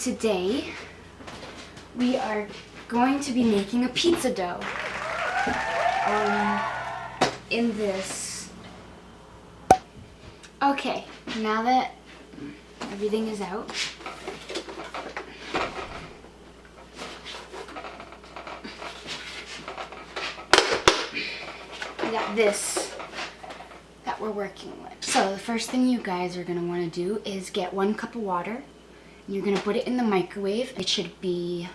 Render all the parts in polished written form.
today we are going to be making a pizza dough in this. Okay, now that everything is out, we got this that we're working with. So the first thing you guys are going to want to do is get 1 cup of water. You're going to put it in the microwave. It should be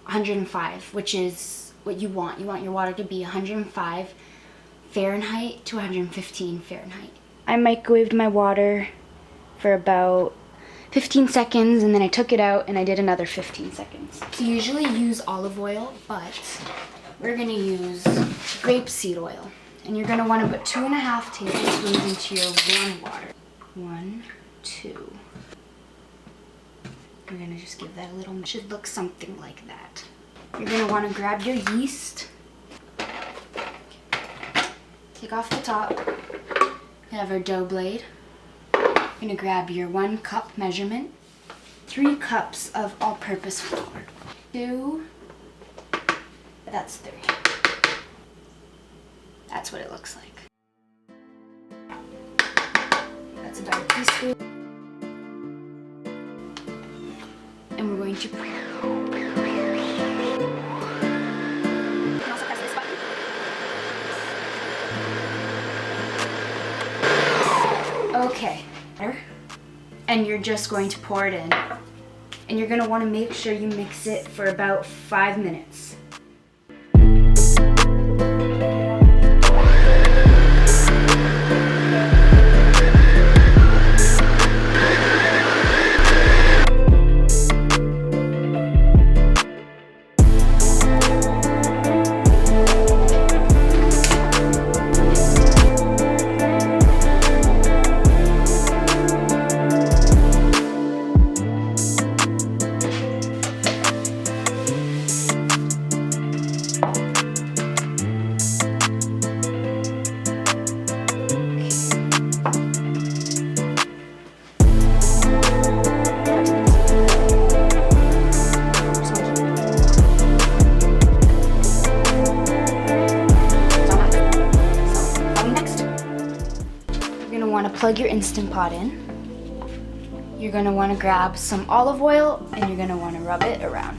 105, which is what you want. You want your water to be 105 Fahrenheit to 115 Fahrenheit. I microwaved my water for about 15 seconds and then I took it out and I did another 15 seconds. So you usually use olive oil, but we're going to use grapeseed oil. And you're going to want to put 2.5 tablespoons into your warm water. 1, 2. You're going to just give that a little, it should look something like that. You're going to want to grab your yeast. Take off the top. You have our dough blade. You're going to grab your 1 cup measurement. 3 cups of all-purpose flour. 2. That's 3. That's what it looks like. That's about a teaspoon. And we're going to also press this button. Okay. And you're just going to pour it in. And you're going to want to make sure you mix it for about 5 minutes. Plug your Instant Pot in. You're going to want to grab some olive oil and you're going to want to rub it around.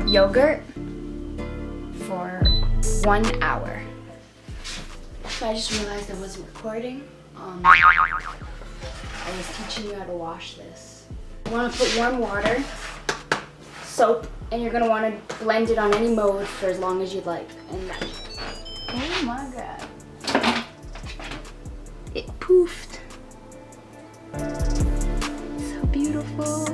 Yogurt for 1 hour. So I just realized I wasn't recording. I was teaching you how to wash this. You want to put warm water, soap, and you're going to want to blend it on any mode for as long as you'd like. And oh my god. It poofed. So beautiful.